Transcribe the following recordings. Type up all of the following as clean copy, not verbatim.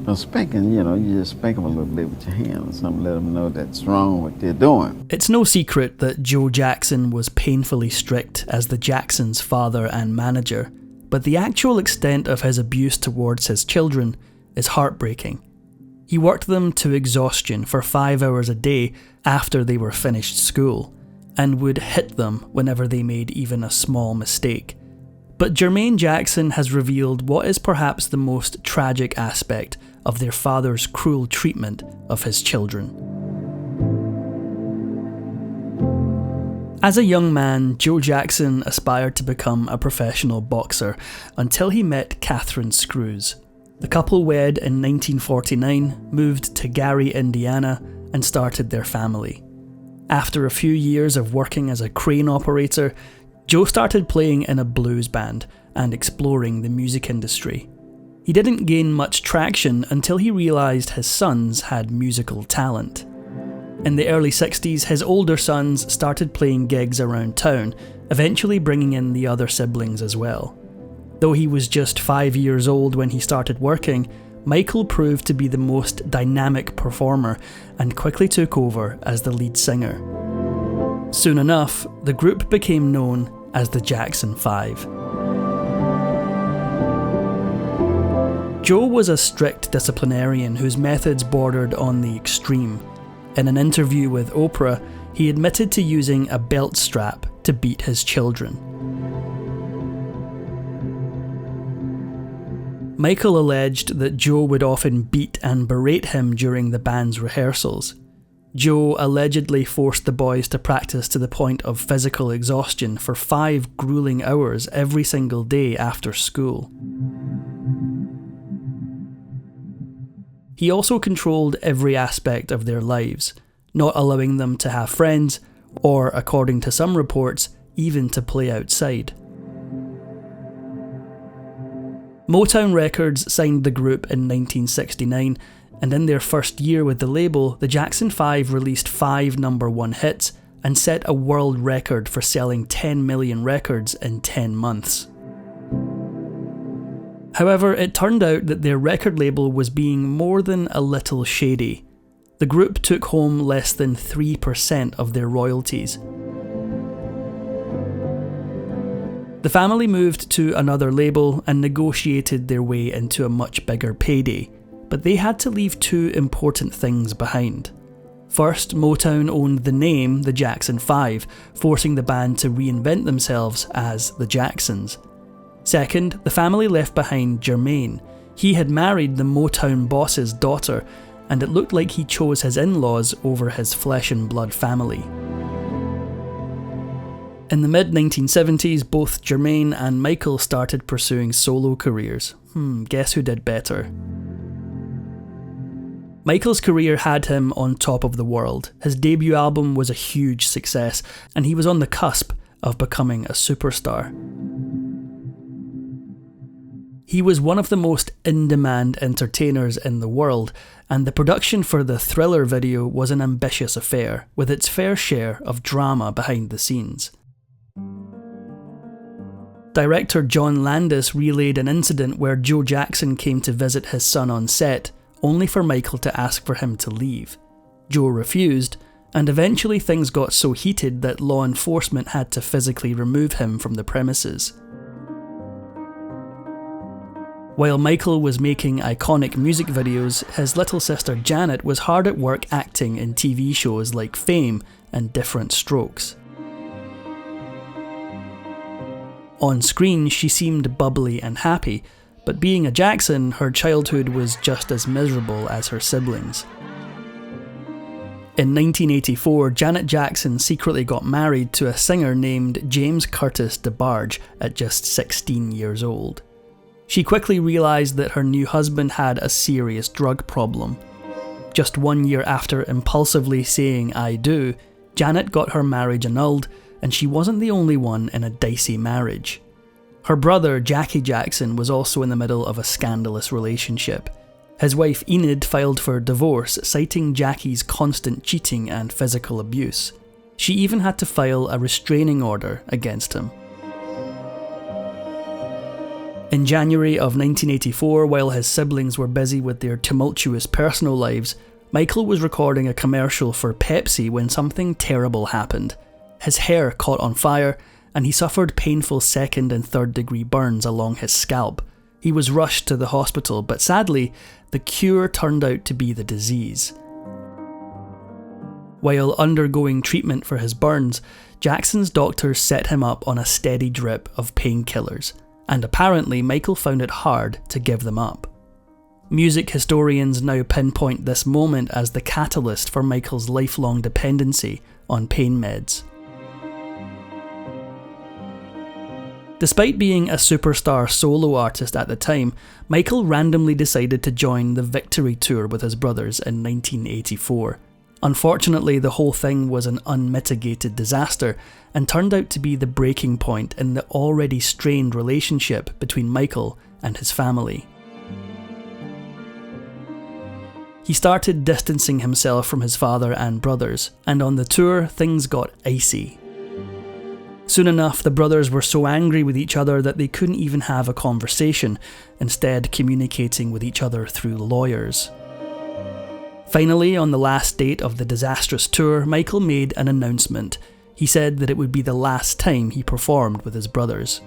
Well, spanking, you just spank them a little bit with your hand or something, let them know that's wrong what they're doing. It's no secret that Joe Jackson was painfully strict as the Jacksons' father and manager, but the actual extent of his abuse towards his children is heartbreaking. He worked them to exhaustion for 5 hours a day after they were finished school, and would hit them whenever they made even a small mistake. But Jermaine Jackson has revealed what is perhaps the most tragic aspect of their father's cruel treatment of his children. As a young man, Joe Jackson aspired to become a professional boxer until he met Catherine Screws. The couple wed in 1949, moved to Gary, Indiana, and started their family. After a few years of working as a crane operator, Joe started playing in a blues band and exploring the music industry. He didn't gain much traction until he realised his sons had musical talent. In the early 60s, his older sons started playing gigs around town, eventually bringing in the other siblings as well. Though he was just 5 years old when he started working, Michael proved to be the most dynamic performer and quickly took over as the lead singer. Soon enough, the group became known as the Jackson 5. Joe was a strict disciplinarian whose methods bordered on the extreme. In an interview with Oprah, he admitted to using a belt strap to beat his children. Michael alleged that Joe would often beat and berate him during the band's rehearsals. Joe allegedly forced the boys to practice to the point of physical exhaustion for 5 grueling hours every single day after school. He also controlled every aspect of their lives, not allowing them to have friends, or, according to some reports, even to play outside. Motown Records signed the group in 1969, and in their first year with the label, the Jackson 5 released 5 #1 hits and set a world record for selling 10 million records in 10 months. However, it turned out that their record label was being more than a little shady. The group took home less than 3% of their royalties. The family moved to another label and negotiated their way into a much bigger payday, but they had to leave 2 important things behind. First, Motown owned the name The Jackson 5, forcing the band to reinvent themselves as The Jacksons. Second, the family left behind Jermaine. He had married the Motown boss's daughter, and it looked like he chose his in-laws over his flesh and blood family. In the mid-1970s, both Jermaine and Michael started pursuing solo careers. Guess who did better? Michael's career had him on top of the world. His debut album was a huge success, and he was on the cusp of becoming a superstar. He was one of the most in-demand entertainers in the world, and the production for the Thriller video was an ambitious affair, with its fair share of drama behind the scenes. Director John Landis relayed an incident where Joe Jackson came to visit his son on set, only for Michael to ask for him to leave. Joe refused, and eventually things got so heated that law enforcement had to physically remove him from the premises. While Michael was making iconic music videos, his little sister Janet was hard at work acting in TV shows like Fame and Different Strokes. On screen, she seemed bubbly and happy, but being a Jackson, her childhood was just as miserable as her siblings. In 1984, Janet Jackson secretly got married to a singer named James Curtis DeBarge at just 16 years old. She quickly realised that her new husband had a serious drug problem. Just 1 year after impulsively saying "I do," Janet got her marriage annulled, and she wasn't the only one in a dicey marriage. Her brother, Jackie Jackson, was also in the middle of a scandalous relationship. His wife Enid filed for divorce, citing Jackie's constant cheating and physical abuse. She even had to file a restraining order against him. In January of 1984, while his siblings were busy with their tumultuous personal lives, Michael was recording a commercial for Pepsi when something terrible happened. His hair caught on fire, and he suffered painful second and third degree burns along his scalp. He was rushed to the hospital, but sadly, the cure turned out to be the disease. While undergoing treatment for his burns, Jackson's doctors set him up on a steady drip of painkillers, and apparently Michael found it hard to give them up. Music historians now pinpoint this moment as the catalyst for Michael's lifelong dependency on pain meds. Despite being a superstar solo artist at the time, Michael randomly decided to join the Victory Tour with his brothers in 1984. Unfortunately, the whole thing was an unmitigated disaster and turned out to be the breaking point in the already strained relationship between Michael and his family. He started distancing himself from his father and brothers, and on the tour, things got icy. Soon enough, the brothers were so angry with each other that they couldn't even have a conversation, instead communicating with each other through lawyers. Finally, on the last date of the disastrous tour, Michael made an announcement. He said that it would be the last time he performed with his brothers.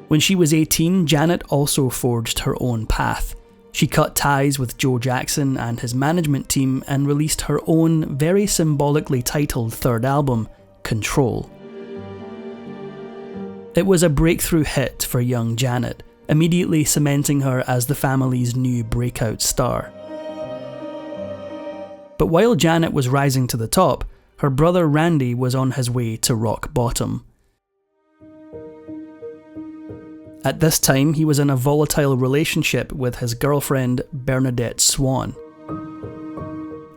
When she was 18, Janet also forged her own path. She cut ties with Joe Jackson and his management team and released her own, very symbolically titled third album, Control. It was a breakthrough hit for young Janet, immediately cementing her as the family's new breakout star. But while Janet was rising to the top, her brother Randy was on his way to rock bottom. At this time, he was in a volatile relationship with his girlfriend Bernadette Swan.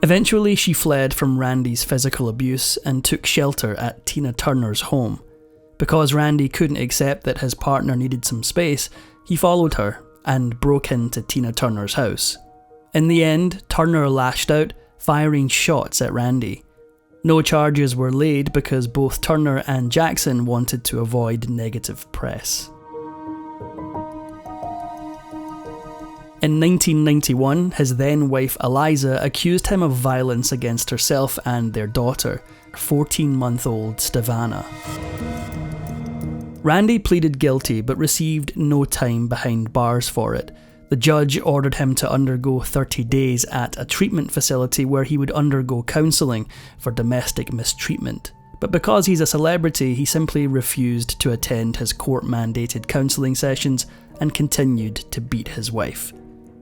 Eventually, she fled from Randy's physical abuse and took shelter at Tina Turner's home. Because Randy couldn't accept that his partner needed some space, he followed her and broke into Tina Turner's house. In the end, Turner lashed out, firing shots at Randy. No charges were laid because both Turner and Jackson wanted to avoid negative press. In 1991, his then-wife Eliza accused him of violence against herself and their daughter, 14-month-old Stevana. Randy pleaded guilty but received no time behind bars for it. The judge ordered him to undergo 30 days at a treatment facility where he would undergo counselling for domestic mistreatment. But because he's a celebrity, he simply refused to attend his court-mandated counselling sessions and continued to beat his wife.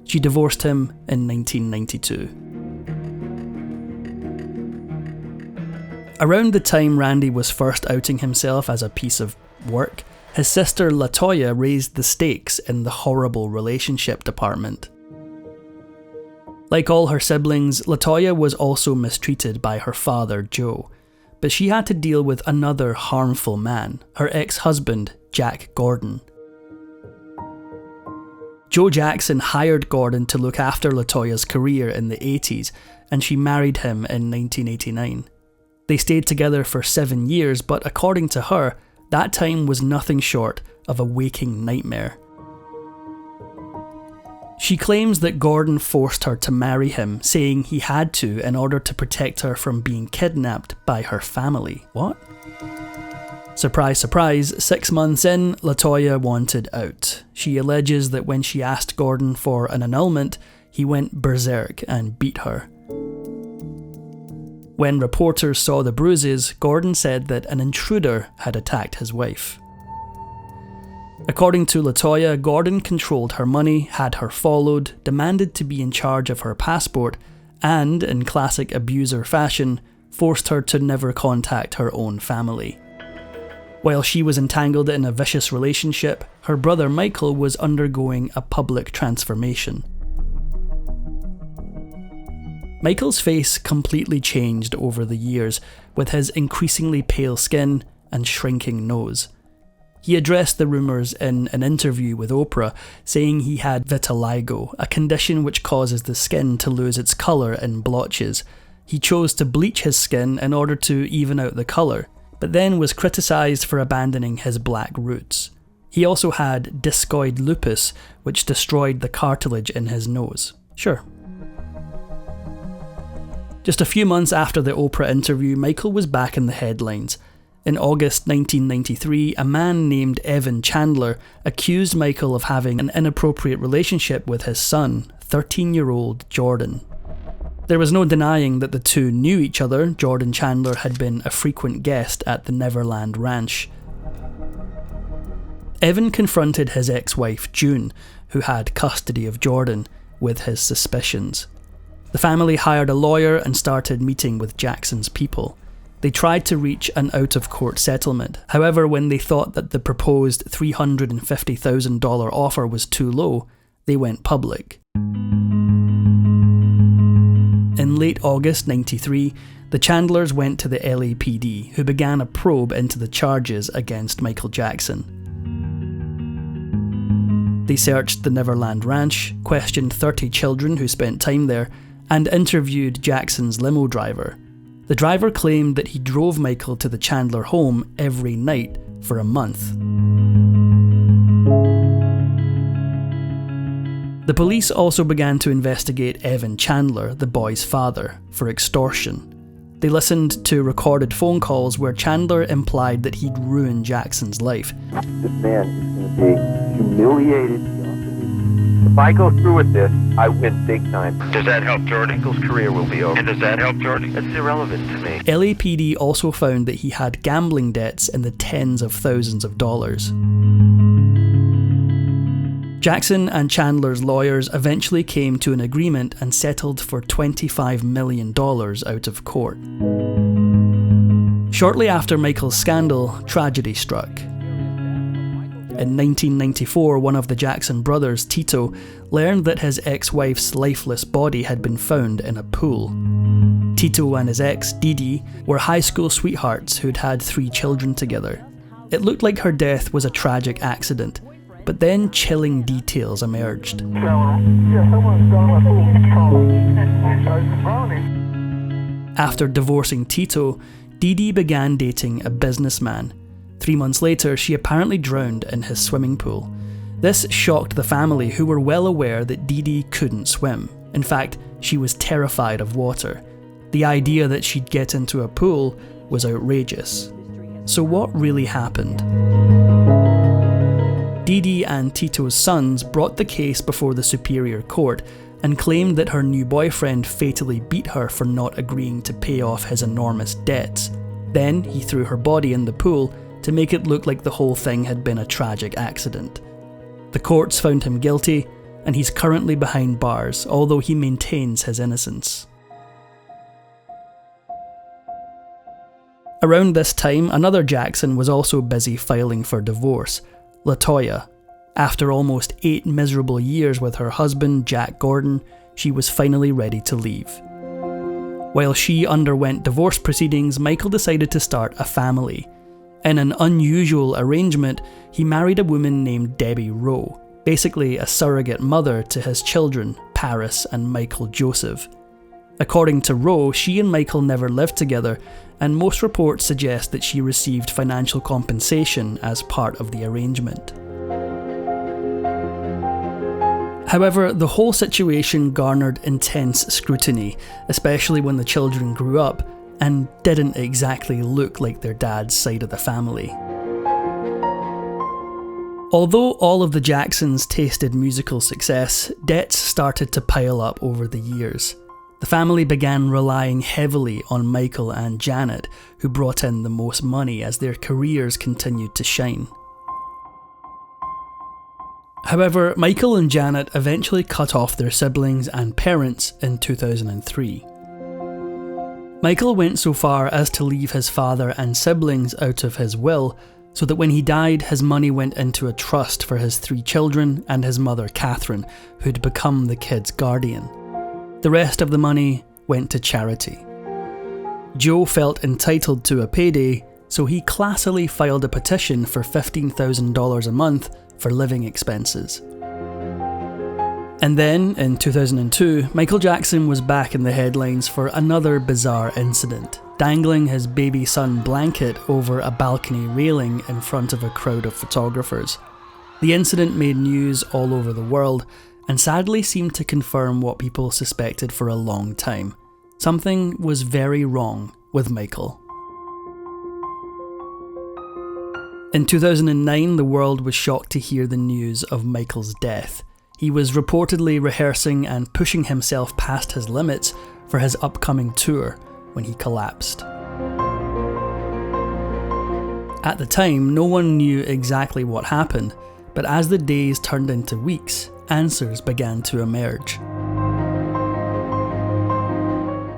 She divorced him in 1992. Around the time Randy was first outing himself as a piece of work, his sister Toya raised the stakes in the horrible relationship department. Like all her siblings, Toya was also mistreated by her father, Joe, but she had to deal with another harmful man, her ex-husband, Jack Gordon. Joe Jackson hired Gordon to look after Toya's career in the 80s, and she married him in 1989. They stayed together for 7 years, but according to her, that time was nothing short of a waking nightmare. She claims that Gordon forced her to marry him, saying he had to in order to protect her from being kidnapped by her family. What? Surprise, surprise, 6 months in, Toya wanted out. She alleges that when she asked Gordon for an annulment, he went berserk and beat her. When reporters saw the bruises, Gordon said that an intruder had attacked his wife. According to Toya, Gordon controlled her money, had her followed, demanded to be in charge of her passport, and, in classic abuser fashion, forced her to never contact her own family. While she was entangled in a vicious relationship, her brother Michael was undergoing a public transformation. Michael's face completely changed over the years, with his increasingly pale skin and shrinking nose. He addressed the rumours in an interview with Oprah, saying he had vitiligo, a condition which causes the skin to lose its colour in blotches. He chose to bleach his skin in order to even out the colour, but then was criticised for abandoning his black roots. He also had discoid lupus, which destroyed the cartilage in his nose. Sure. Just a few months after the Oprah interview, Michael was back in the headlines. In August 1993, a man named Evan Chandler accused Michael of having an inappropriate relationship with his son, 13-year-old Jordan. There was no denying that the two knew each other. Jordan Chandler had been a frequent guest at the Neverland Ranch. Evan confronted his ex-wife June, who had custody of Jordan, with his suspicions. The family hired a lawyer and started meeting with Jackson's people. They tried to reach an out-of-court settlement. However, when they thought that the proposed $350,000 offer was too low, they went public. In late August 93, the Chandlers went to the LAPD, who began a probe into the charges against Michael Jackson. They searched the Neverland Ranch, questioned 30 children who spent time there, and interviewed Jackson's limo driver. The driver claimed that he drove Michael to the Chandler home every night for a month. The police also began to investigate Evan Chandler, the boy's father, for extortion. They listened to recorded phone calls where Chandler implied that he'd ruined Jackson's life. This man is going to be humiliated. If I go through with this, I win big time. Does that help Jordan? Michael's career will be over. And does that help Jordan? It's irrelevant to me. LAPD also found that he had gambling debts in the tens of thousands of dollars. Jackson and Chandler's lawyers eventually came to an agreement and settled for $25 million out of court. Shortly after Michael's scandal, tragedy struck. In 1994, one of the Jackson brothers, Tito, learned that his ex-wife's lifeless body had been found in a pool. Tito and his ex, Didi, were high school sweethearts who'd had 3 children together. It looked like her death was a tragic accident, but then chilling details emerged. After divorcing Tito, Didi began dating a businessman. 3 months later, she apparently drowned in his swimming pool. This shocked the family, who were well aware that Didi couldn't swim. In fact, she was terrified of water. The idea that she'd get into a pool was outrageous. So what really happened? Didi and Tito's sons brought the case before the Superior Court and claimed that her new boyfriend fatally beat her for not agreeing to pay off his enormous debts. Then he threw her body in the pool to make it look like the whole thing had been a tragic accident. The courts found him guilty, and he's currently behind bars, although he maintains his innocence. Around this time, another Jackson was also busy filing for divorce, Toya. After almost 8 miserable years with her husband, Jack Gordon, she was finally ready to leave. While she underwent divorce proceedings, Michael decided to start a family. In an unusual arrangement, he married a woman named Debbie Rowe, basically a surrogate mother to his children, Paris and Michael Joseph. According to Rowe, she and Michael never lived together, and most reports suggest that she received financial compensation as part of the arrangement. However, the whole situation garnered intense scrutiny, especially when the children grew up and didn't exactly look like their dad's side of the family. Although all of the Jacksons tasted musical success, debts started to pile up over the years. The family began relying heavily on Michael and Janet, who brought in the most money as their careers continued to shine. However, Michael and Janet eventually cut off their siblings and parents in 2003. Michael went so far as to leave his father and siblings out of his will, so that when he died, his money went into a trust for his 3 children and his mother Catherine, who'd become the kids' guardian. The rest of the money went to charity. Joe felt entitled to a payday, so he classily filed a petition for $15,000 a month for living expenses. And then, in 2002, Michael Jackson was back in the headlines for another bizarre incident. dangling his baby son blanket over a balcony railing in front of a crowd of photographers. The incident made news all over the world and sadly seemed to confirm what people suspected for a long time. Something was very wrong with Michael. In 2009, the world was shocked to hear the news of Michael's death. He was reportedly rehearsing and pushing himself past his limits for his upcoming tour when he collapsed. At the time, no one knew exactly what happened, but as the days turned into weeks, answers began to emerge.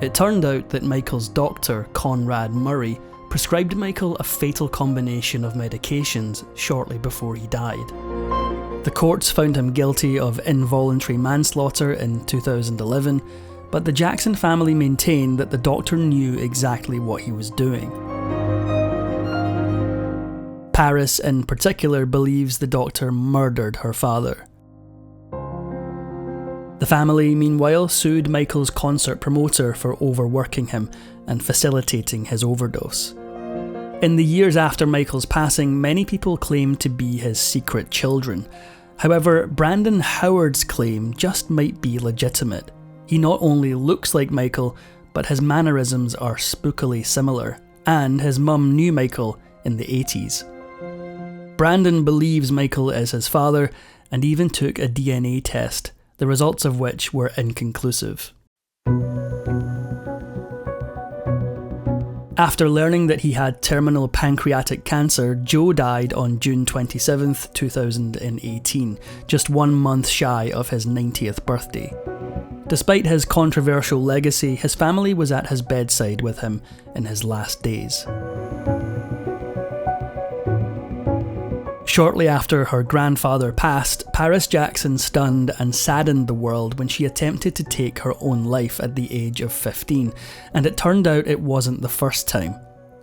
It turned out that Michael's doctor, Conrad Murray, prescribed Michael a fatal combination of medications shortly before he died. The courts found him guilty of involuntary manslaughter in 2011, but the Jackson family maintained that the doctor knew exactly what he was doing. Paris, in particular, believes the doctor murdered her father. The family, meanwhile, sued Michael's concert promoter for overworking him and facilitating his overdose. In the years after Michael's passing, many people claimed to be his secret children. However, Brandon Howard's claim just might be legitimate. He not only looks like Michael, but his mannerisms are spookily similar, and his mum knew Michael in the 80s. Brandon believes Michael is his father and even took a DNA test, the results of which were inconclusive. After learning that he had terminal pancreatic cancer, Joe died on June 27, 2018, just 1 month shy of his 90th birthday. Despite his controversial legacy, his family was at his bedside with him in his last days. Shortly after her grandfather passed, Paris Jackson stunned and saddened the world when she attempted to take her own life at the age of 15, and it turned out it wasn't the first time.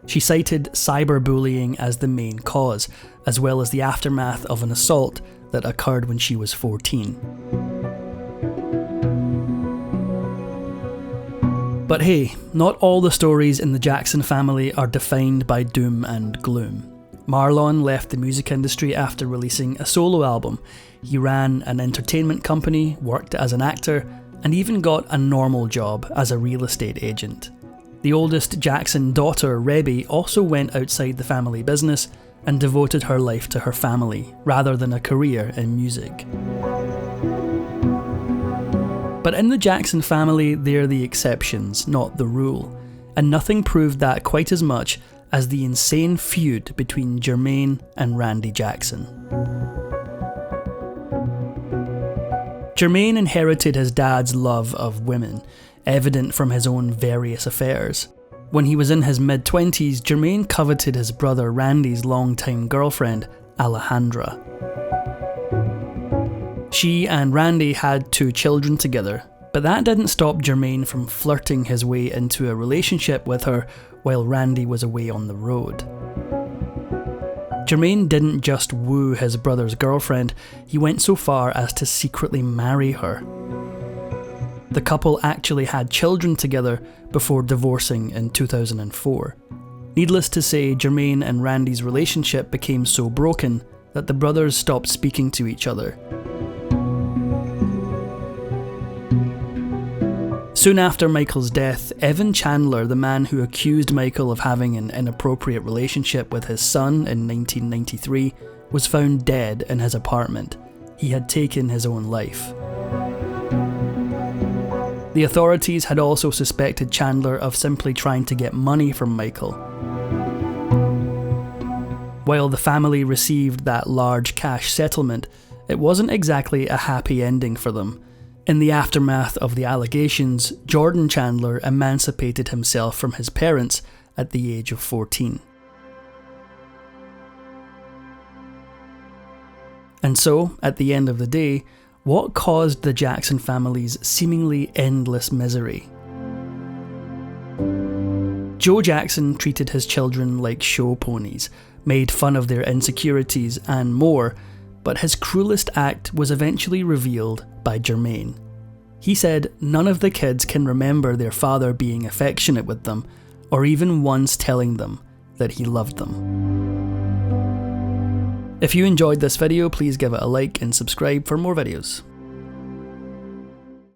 She cited cyberbullying as the main cause, as well as the aftermath of an assault that occurred when she was 14. But hey, not all the stories in the Jackson family are defined by doom and gloom. Marlon left the music industry after releasing a solo album. He ran an entertainment company, worked as an actor, and even got a normal job as a real estate agent. The oldest Jackson daughter, Rebby, also went outside the family business and devoted her life to her family, rather than a career in music. But in the Jackson family, they're the exceptions, not the rule, and nothing proved that quite as much as the insane feud between Jermaine and Randy Jackson. Jermaine inherited his dad's love of women, evident from his own various affairs. When he was in his mid-20s, Jermaine coveted his brother Randy's longtime girlfriend, Alejandra. She and Randy had 2 children together, but that didn't stop Jermaine from flirting his way into a relationship with her while Randy was away on the road. Jermaine didn't just woo his brother's girlfriend, he went so far as to secretly marry her. The couple actually had children together before divorcing in 2004. Needless to say, Jermaine and Randy's relationship became so broken that the brothers stopped speaking to each other. Soon after Michael's death, Evan Chandler, the man who accused Michael of having an inappropriate relationship with his son in 1993, was found dead in his apartment. He had taken his own life. The authorities had also suspected Chandler of simply trying to get money from Michael. While the family received that large cash settlement, it wasn't exactly a happy ending for them. In the aftermath of the allegations, Jordan Chandler emancipated himself from his parents at the age of 14. And so, at the end of the day, what caused the Jackson family's seemingly endless misery? Joe Jackson treated his children like show ponies, made fun of their insecurities and more, but his cruelest act was eventually revealed by Jermaine. He said none of the kids can remember their father being affectionate with them, or even once telling them that he loved them. If you enjoyed this video, please give it a like and subscribe for more videos.